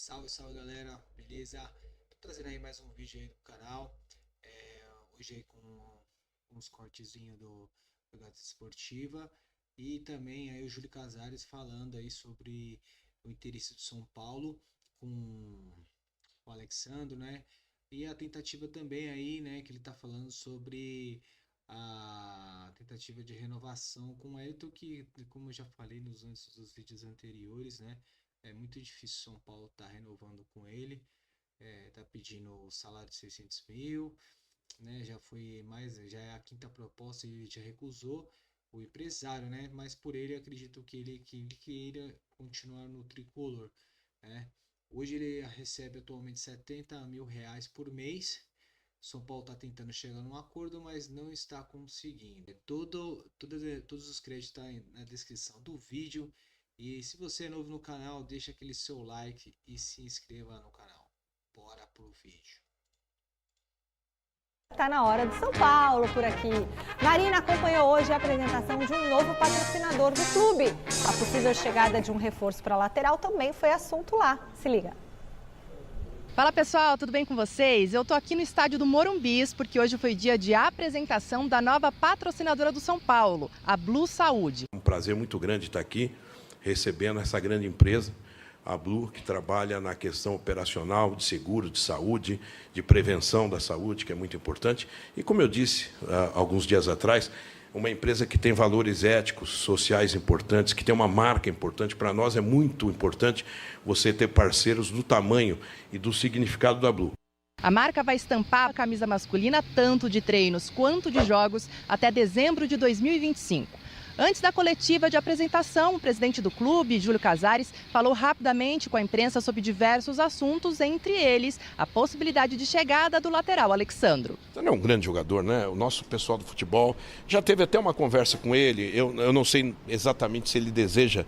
Salve, salve galera, beleza? Tô trazendo aí mais um vídeo aí do canal. Hoje aí com uns cortezinhos do Gata Esportiva. E também aí o Júlio Casares falando aí sobre o interesse do São Paulo com o Alexandre, né? E a tentativa também aí, né, que ele tá falando sobre a tentativa de renovação com o Elton, que, como eu já falei nos vídeos anteriores, né, é muito difícil São Paulo estar renovando com ele, tá pedindo o salário de 600 mil, né, já foi mais, já é a quinta proposta e ele já recusou o empresário, né, mas por ele acredito que ele queira continuar no tricolor, né. Hoje ele recebe atualmente 70 mil reais por mês. São Paulo está tentando chegar num acordo, mas não está conseguindo. Todos os créditos estão na descrição do vídeo. E se você é novo no canal, deixa aquele seu like e se inscreva no canal. Bora pro vídeo. Tá na hora de São Paulo por aqui. Marina acompanhou hoje a apresentação de um novo patrocinador do clube. A possível chegada de um reforço para a lateral também foi assunto lá. Se liga. Fala pessoal, tudo bem com vocês? Eu tô aqui no estádio do Morumbis porque hoje foi dia de apresentação da nova patrocinadora do São Paulo, a Blue Saúde. Um prazer muito grande estar aqui recebendo essa grande empresa, a Blue, que trabalha na questão operacional de seguro, de saúde, de prevenção da saúde, que é muito importante. E, como eu disse alguns dias atrás, uma empresa que tem valores éticos, sociais importantes, que tem uma marca importante. Para nós é muito importante você ter parceiros do tamanho e do significado da Blue. A marca vai estampar a camisa masculina tanto de treinos quanto de jogos até dezembro de 2025. Antes da coletiva de apresentação, o presidente do clube, Júlio Casares, falou rapidamente com a imprensa sobre diversos assuntos, entre eles a possibilidade de chegada do lateral Alexandro. Ele é um grande jogador, né? O nosso pessoal do futebol já teve até uma conversa com ele. Eu não sei exatamente se ele deseja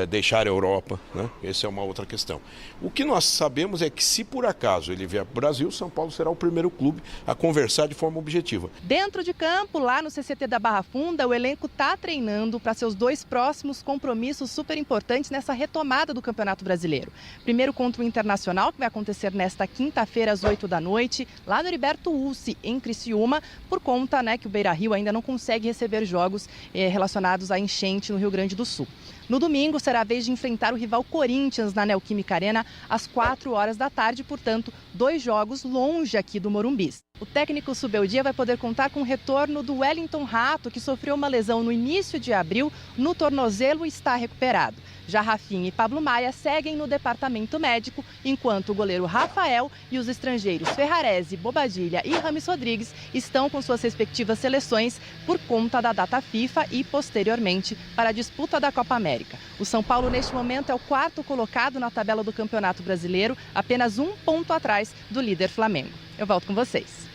deixar a Europa, né? Essa é uma outra questão. O que nós sabemos é que, se por acaso ele vier para o Brasil, São Paulo será o primeiro clube a conversar de forma objetiva. Dentro de campo, lá no CCT da Barra Funda, o elenco está treinando para seus dois próximos compromissos super importantes nessa retomada do Campeonato Brasileiro. Primeiro contra o Internacional, que vai acontecer nesta quinta-feira às 8 da noite, lá no Heriberto Ulci, em Criciúma, por conta, né, que o Beira-Rio ainda não consegue receber jogos relacionados à enchente no Rio Grande do Sul. No domingo, será a vez de enfrentar o rival Corinthians na Neoquímica Arena às 4 horas da tarde, portanto, 2 jogos longe aqui do Morumbis. O técnico Subeldia vai poder contar com o retorno do Wellington Rato, que sofreu uma lesão no início de abril no tornozelo e está recuperado. Já Rafinha e Pablo Maia seguem no departamento médico, enquanto o goleiro Rafael e os estrangeiros Ferrarese, Bobadilha e Rames Rodrigues estão com suas respectivas seleções por conta da data FIFA e, posteriormente, para a disputa da Copa América. O São Paulo, neste momento, é o quarto colocado na tabela do Campeonato Brasileiro, apenas 1 ponto atrás do líder Flamengo. Eu volto com vocês.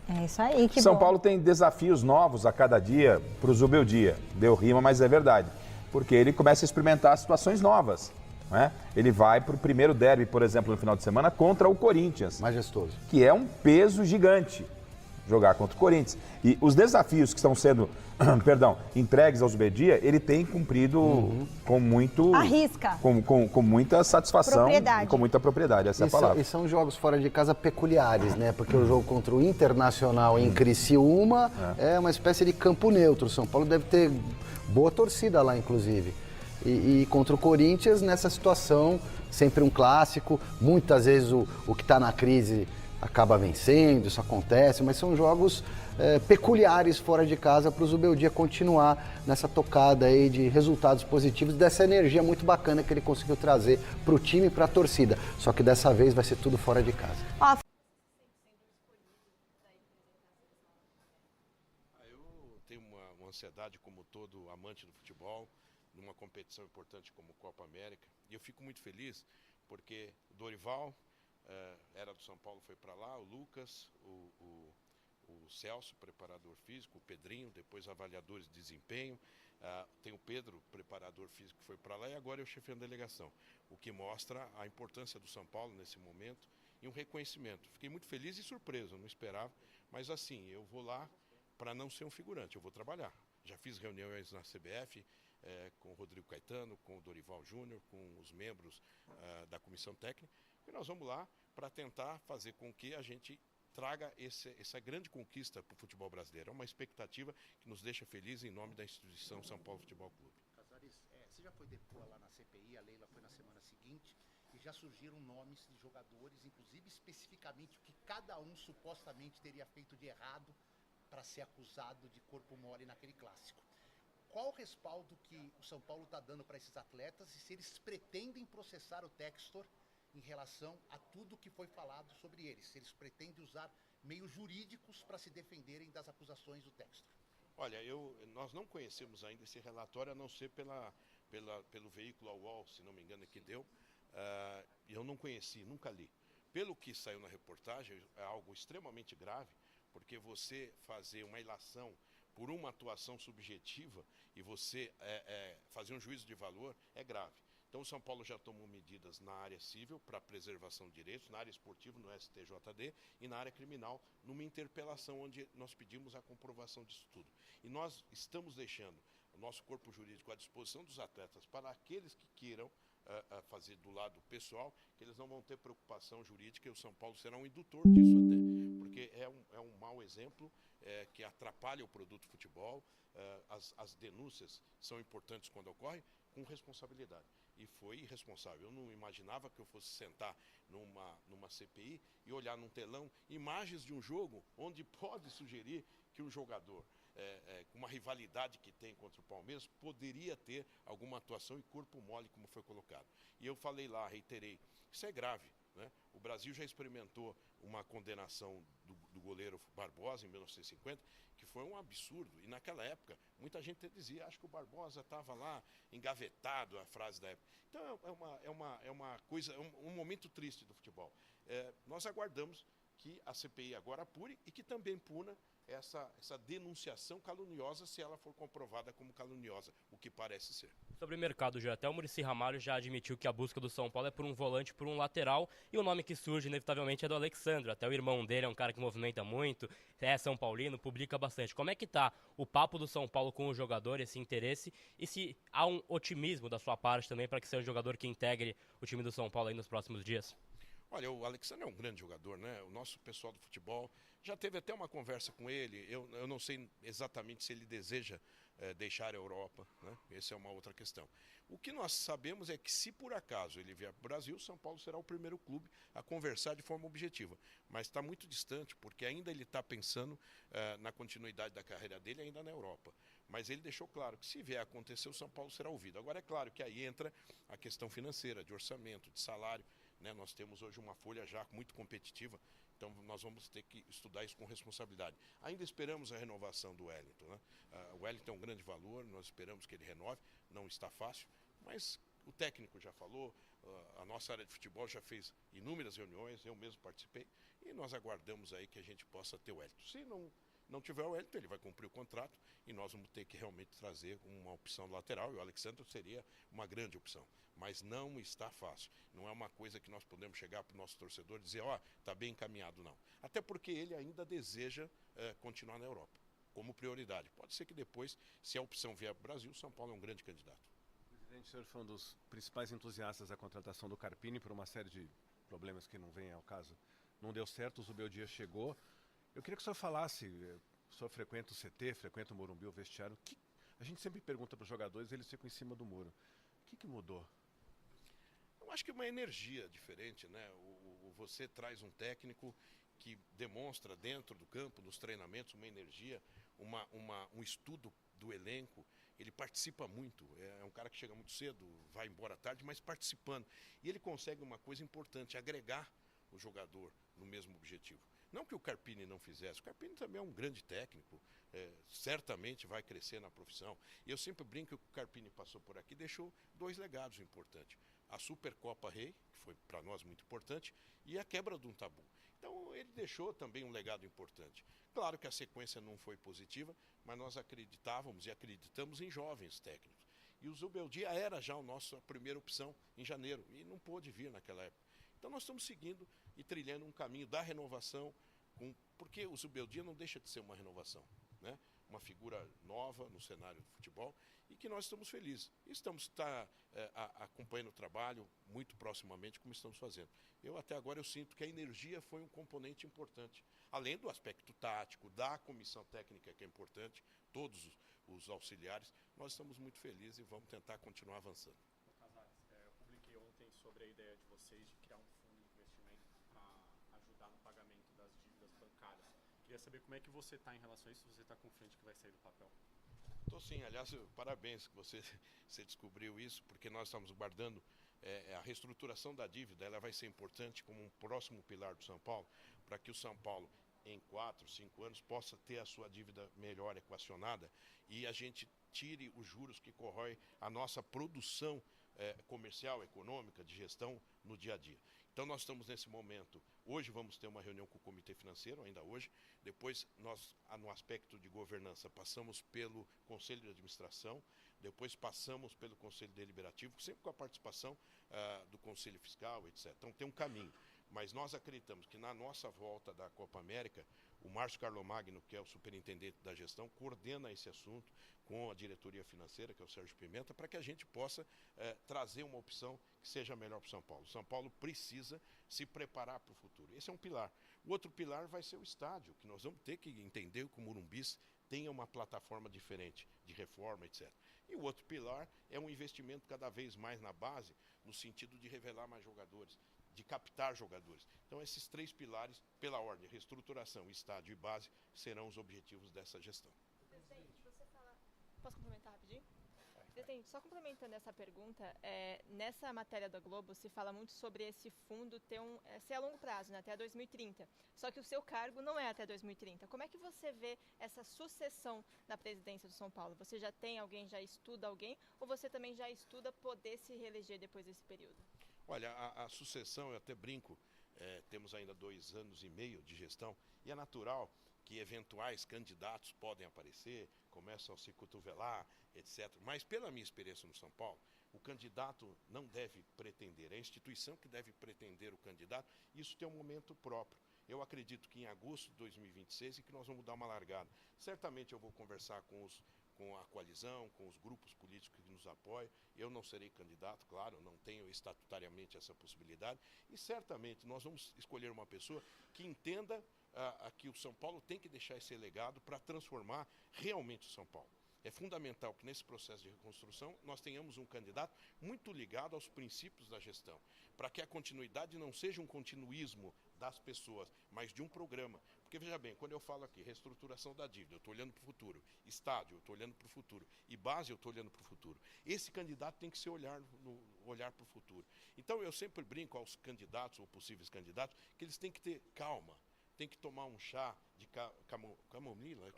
É isso aí, que São bom. Paulo tem desafios novos a cada dia para o Zubeldia. Deu rima, mas é verdade. Porque ele começa a experimentar situações novas, né? Ele vai para o primeiro derby, por exemplo, no final de semana, contra o Corinthians. Majestoso. Que é um peso gigante jogar contra o Corinthians. E os desafios que estão sendo, entregues ao Zubeldia, ele tem cumprido com muito... Arrisca. Com muita satisfação Propriedade. e com muita propriedade, essa é a palavra. E são jogos fora de casa peculiares, né? Porque o jogo contra o Internacional em Criciúma é uma espécie de campo neutro. São Paulo deve ter boa torcida lá, inclusive. E contra o Corinthians, nessa situação, sempre um clássico. Muitas vezes o que está na crise acaba vencendo, isso acontece, mas são jogos peculiares fora de casa para o Zubeldia continuar nessa tocada aí de resultados positivos, dessa energia muito bacana que ele conseguiu trazer para o time e para a torcida. Só que dessa vez vai ser tudo fora de casa. Eu tenho uma ansiedade, como todo amante do futebol, numa competição importante como Copa América, e eu fico muito feliz porque o Dorival era do São Paulo, foi para lá, o Lucas, o Celso, preparador físico, o Pedrinho, depois avaliadores de desempenho, tem o Pedro, preparador físico, que foi para lá, e agora eu chefiando a delegação, o que mostra a importância do São Paulo nesse momento e um reconhecimento. Fiquei muito feliz e surpreso, não esperava, mas assim, eu vou lá para não ser um figurante, eu vou trabalhar. Já fiz reuniões na CBF, com o Rodrigo Caetano, com o Dorival Júnior, com os membros da comissão técnica, e nós vamos lá para tentar fazer com que a gente traga essa grande conquista para o futebol brasileiro. É uma expectativa que nos deixa felizes em nome da instituição São Paulo Futebol Clube. Casares, você já foi depor lá na CPI, a Leila foi na semana seguinte, e já surgiram nomes de jogadores, inclusive especificamente o que cada um supostamente teria feito de errado para ser acusado de corpo mole naquele clássico. Qual o respaldo que o São Paulo está dando para esses atletas e se eles pretendem processar o Textor em relação a tudo que foi falado sobre eles? Se eles pretendem usar meios jurídicos para se defenderem das acusações do Textor? Olha, nós não conhecemos ainda esse relatório, a não ser pelo veículo a UOL, se não me engano, que deu. Eu não conheci, nunca li. Pelo que saiu na reportagem, é algo extremamente grave, porque você fazer uma ilação por uma atuação subjetiva e você fazer um juízo de valor é grave. Então o São Paulo já tomou medidas na área civil para preservação de direitos, na área esportiva, no STJD, e na área criminal, numa interpelação onde nós pedimos a comprovação disso tudo. E nós estamos deixando o nosso corpo jurídico à disposição dos atletas para aqueles que queiram fazer do lado pessoal, que eles não vão ter preocupação jurídica, e o São Paulo será um indutor disso até, porque é um mau exemplo que atrapalha o produto futebol. As denúncias são importantes quando ocorrem, com responsabilidade. E foi irresponsável. Eu não imaginava que eu fosse sentar numa CPI e olhar num telão imagens de um jogo onde pode sugerir que um jogador, com uma rivalidade que tem contra o Palmeiras, poderia ter alguma atuação e corpo mole, como foi colocado. E eu falei lá, reiterei, isso é grave. Né? O Brasil já experimentou uma condenação do goleiro Barbosa em 1950, que foi um absurdo. E naquela época, muita gente dizia, acho que o Barbosa estava lá engavetado, a frase da época. Então é uma coisa, um momento triste do futebol. Nós aguardamos que a CPI agora apure e que também puna essa denunciação caluniosa, se ela for comprovada como caluniosa, o que parece ser. Sobre o mercado, já até o Muricy Ramalho já admitiu que a busca do São Paulo é por um volante, por um lateral, e o nome que surge inevitavelmente é do Alexandre. Até o irmão dele é um cara que movimenta muito, é São Paulino, publica bastante. Como é que tá o papo do São Paulo com o jogador, esse interesse, e se há um otimismo da sua parte também para que seja um jogador que integre o time do São Paulo aí nos próximos dias? Olha, o Alexandre é um grande jogador, né? O nosso pessoal do futebol já teve até uma conversa com ele. Eu não sei exatamente se ele deseja deixar a Europa, né? Essa é uma outra questão. O que nós sabemos é que, se por acaso ele vier para o Brasil, o São Paulo será o primeiro clube a conversar de forma objetiva. Mas está muito distante, porque ainda ele está pensando na continuidade da carreira dele ainda na Europa. Mas ele deixou claro que, se vier a acontecer, o São Paulo será ouvido. Agora, é claro que aí entra a questão financeira, de orçamento, de salário. Né? Nós temos hoje uma folha já muito competitiva, então nós vamos ter que estudar isso com responsabilidade. Ainda esperamos a renovação do Wellington. Né? O Wellington tem um grande valor, nós esperamos que ele renove, não está fácil, mas o técnico já falou, a nossa área de futebol já fez inúmeras reuniões, eu mesmo participei, e nós aguardamos aí que a gente possa ter o Wellington. Se não tiver o Wellington, ele vai cumprir o contrato e nós vamos ter que realmente trazer uma opção lateral, e o Alexandre seria uma grande opção. Mas não está fácil. Não é uma coisa que nós podemos chegar para o nosso torcedor e dizer, está bem encaminhado, não. Até porque ele ainda deseja continuar na Europa, como prioridade. Pode ser que depois, se a opção vier para o Brasil, o São Paulo é um grande candidato. Presidente, o senhor foi um dos principais entusiastas da contratação do Carpini por uma série de problemas que não vêm ao caso. Não deu certo, o Zubeldia chegou. Eu queria que o senhor falasse, o senhor frequenta o CT, frequenta o Morumbi, o vestiário, a gente sempre pergunta para os jogadores, eles ficam em cima do muro. O que mudou? Eu acho que uma energia diferente, né? Você traz um técnico que demonstra dentro do campo, nos treinamentos, uma energia, um estudo do elenco. Ele participa muito, é um cara que chega muito cedo, vai embora tarde, mas participando. E ele consegue uma coisa importante, agregar o jogador no mesmo objetivo. Não que o Carpini não fizesse, o Carpini também é um grande técnico, certamente vai crescer na profissão. E eu sempre brinco que o Carpini passou por aqui e deixou 2 legados importantes. A Supercopa Rei, que foi para nós muito importante, e a quebra de um tabu. Então ele deixou também um legado importante. Claro que a sequência não foi positiva, mas nós acreditávamos e acreditamos em jovens técnicos. E o Zubeldia era já a nossa primeira opção em janeiro, e não pôde vir naquela época. Então nós estamos seguindo e trilhando um caminho da renovação, porque o Zubeldia não deixa de ser uma renovação, né? Uma figura nova no cenário do futebol e que nós estamos felizes. Estamos acompanhando o trabalho muito proximamente, como estamos fazendo. Até agora eu sinto que a energia foi um componente importante, além do aspecto tático, da comissão técnica, que é importante, todos os auxiliares. Nós estamos muito felizes e vamos tentar continuar avançando. Casares, eu publiquei ontem sobre a ideia de vocês de criar um fundo de investimento para ajudar no pagamento das dívidas bancárias. Queria saber como é que você está em relação a isso, se você está confiante que vai sair do papel. Estou sim, aliás, parabéns que você descobriu isso, porque nós estamos guardando a reestruturação da dívida. Ela vai ser importante como um próximo pilar do São Paulo, para que o São Paulo, em 4, 5 anos, possa ter a sua dívida melhor equacionada e a gente tire os juros que corroem a nossa produção comercial, econômica, de gestão no dia a dia. Então nós estamos nesse momento, hoje vamos ter uma reunião com o Comitê Financeiro, ainda hoje, depois nós, no aspecto de governança, passamos pelo Conselho de Administração, depois passamos pelo Conselho Deliberativo, sempre com a participação do Conselho Fiscal, etc. Então tem um caminho, mas nós acreditamos que na nossa volta da Copa América, o Márcio Carlomagno, que é o superintendente da gestão, coordena esse assunto com a diretoria financeira, que é o Sérgio Pimenta, para que a gente possa trazer uma opção que seja melhor para o São Paulo. O São Paulo precisa se preparar para o futuro. Esse é um pilar. O outro pilar vai ser o estádio, que nós vamos ter que entender que o Morumbi tenha uma plataforma diferente de reforma, etc. E o outro pilar é um investimento cada vez mais na base, no sentido de revelar mais jogadores, de captar jogadores. Então esses 3 pilares, pela ordem, reestruturação, estádio e base, serão os objetivos dessa gestão. Presidente, você fala... Posso complementar rapidinho? Presidente, só complementando essa pergunta, nessa matéria da Globo se fala muito sobre esse fundo ser a longo prazo, né, até 2030. Só que o seu cargo não é até 2030. Como é que você vê essa sucessão na presidência do São Paulo? Você já tem alguém, já estuda alguém, ou você também já estuda poder se reeleger depois desse período? Olha, a sucessão, eu até brinco, temos ainda 2 anos e meio de gestão, e é natural que eventuais candidatos podem aparecer, começam a se cotovelar, etc. Mas pela minha experiência no São Paulo, o candidato não deve pretender, é a instituição que deve pretender o candidato, isso tem um momento próprio. Eu acredito que em agosto de 2026 é que nós vamos dar uma largada. Certamente eu vou conversar com a coalizão, com os grupos políticos que nos apoiam. Eu não serei candidato, claro, não tenho estatutariamente essa possibilidade. E certamente nós vamos escolher uma pessoa que entenda que o São Paulo tem que deixar esse legado para transformar realmente o São Paulo. É fundamental que nesse processo de reconstrução nós tenhamos um candidato muito ligado aos princípios da gestão, para que a continuidade não seja um continuismo das pessoas, mas de um programa. Porque veja bem, quando eu falo aqui reestruturação da dívida, eu estou olhando para o futuro, estádio, eu estou olhando para o futuro, e base, eu estou olhando para o futuro. Esse candidato tem que ser olhar para o futuro. Então eu sempre brinco aos candidatos ou possíveis candidatos que eles têm que ter calma. Tem que tomar um chá de camomila,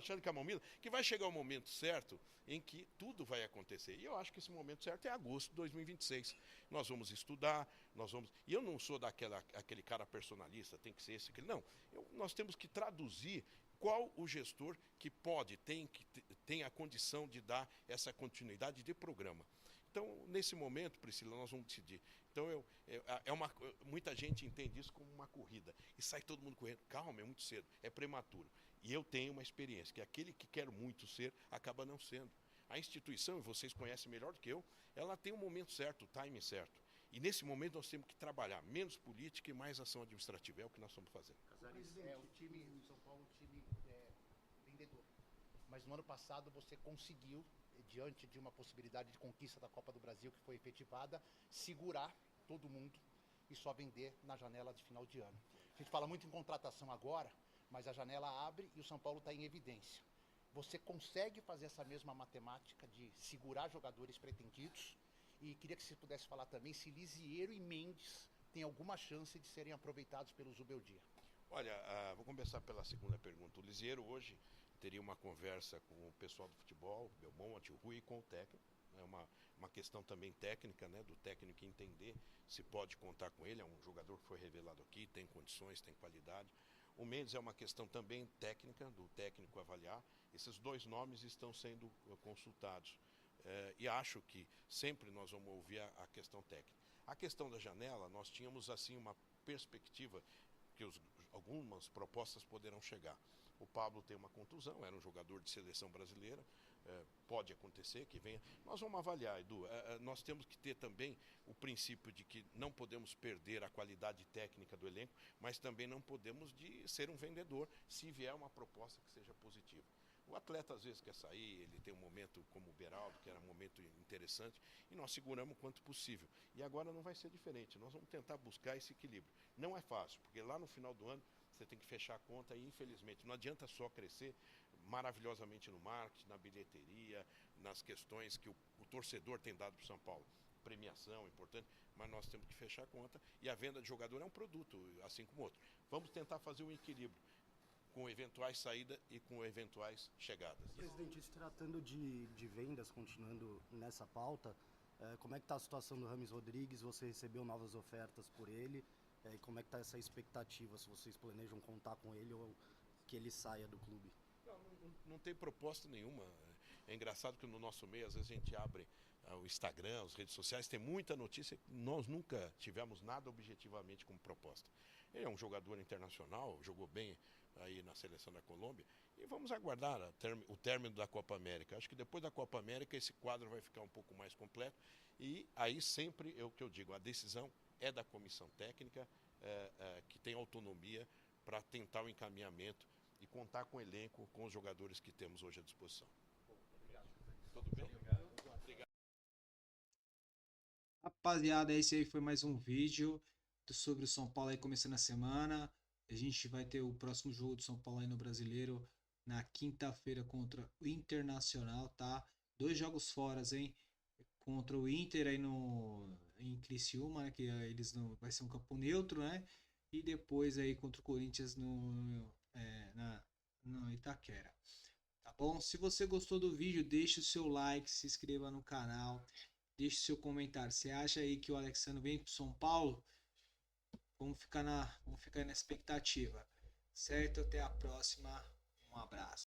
chá de camomila, que vai chegar o momento certo em que tudo vai acontecer. E eu acho que esse momento certo é agosto de 2026. Nós vamos estudar, E eu não sou aquele cara personalista, tem que ser esse, aquele. Não, nós temos que traduzir qual o gestor que tem a condição de dar essa continuidade de programa. Então, nesse momento, Priscila, nós vamos decidir. Então, muita gente entende isso como uma corrida. E sai todo mundo correndo. Calma, é muito cedo, é prematuro. E eu tenho uma experiência, que aquele que quer muito ser, acaba não sendo. A instituição, e vocês conhecem melhor do que eu, ela tem o momento certo, o timing certo. E nesse momento nós temos que trabalhar menos política e mais ação administrativa. É o que nós estamos fazendo. O time do São Paulo, um time vendedor. Mas no ano passado você conseguiu, diante de uma possibilidade de conquista da Copa do Brasil que foi efetivada, segurar todo mundo e só vender na janela de final de ano. A gente fala muito em contratação agora, mas a janela abre e o São Paulo está em evidência. Você consegue fazer essa mesma matemática de segurar jogadores pretendidos? E queria que você pudesse falar também se Lisieiro e Mendes têm alguma chance de serem aproveitados pelo Zubeldia. Olha, vou começar pela segunda pergunta. O Lisieiro hoje teria uma conversa com o pessoal do futebol, Belmonte, o Rui, e com o técnico. É uma questão também técnica, né, do técnico entender se pode contar com ele. É um jogador que foi revelado aqui, tem condições, tem qualidade. O Mendes é uma questão também técnica, do técnico avaliar. Esses 2 nomes estão sendo consultados. E acho que sempre nós vamos ouvir a questão técnica. A questão da janela, nós tínhamos assim uma perspectiva que algumas propostas poderão chegar. O Pablo tem uma contusão, era um jogador de seleção brasileira, pode acontecer que venha. Nós vamos avaliar, Edu. Nós temos que ter também o princípio de que não podemos perder a qualidade técnica do elenco, mas também não podemos ser um vendedor se vier uma proposta que seja positiva. O atleta às vezes quer sair, ele tem um momento como o Beraldo, que era um momento interessante, e nós seguramos o quanto possível. E agora não vai ser diferente, nós vamos tentar buscar esse equilíbrio. Não é fácil, porque lá no final do ano você tem que fechar a conta e infelizmente não adianta só crescer maravilhosamente no marketing, na bilheteria, nas questões que o torcedor tem dado para o São Paulo. Premiação importante, mas nós temos que fechar a conta e a venda de jogador é um produto, assim como outro. Vamos tentar fazer um equilíbrio com eventuais saídas e com eventuais chegadas. Presidente, se tratando de vendas, continuando nessa pauta, como é que está a situação do Rames Rodrigues? Você recebeu novas ofertas por ele? E como é que está essa expectativa, se vocês planejam contar com ele ou que ele saia do clube? Não tem proposta nenhuma. É engraçado que no nosso meio, às vezes a gente abre o Instagram, as redes sociais, tem muita notícia, nós nunca tivemos nada objetivamente como proposta. Ele é um jogador internacional, jogou bem aí na seleção da Colômbia, e vamos aguardar o término da Copa América. Acho que depois da Copa América esse quadro vai ficar um pouco mais completo, e aí sempre é o que eu digo, a decisão é da comissão técnica, que tem autonomia para tentar o encaminhamento e contar com o elenco, com os jogadores que temos hoje à disposição. Obrigado. Tudo bem? Obrigado. Rapaziada, esse aí foi mais um vídeo sobre o São Paulo aí começando a semana. A gente vai ter o próximo jogo do São Paulo aí no Brasileiro na quinta-feira contra o Internacional, tá? 2 jogos fora, hein? Contra o Inter aí em Criciúma, né? Que eles não vai ser um campo neutro, né? E depois aí contra o Corinthians no Itaquera. Tá bom? Se você gostou do vídeo, deixe o seu like, se inscreva no canal, deixe o seu comentário. Você acha aí que o Alexandre vem pro São Paulo? Vamos ficar na expectativa. Certo? Até a próxima. Um abraço.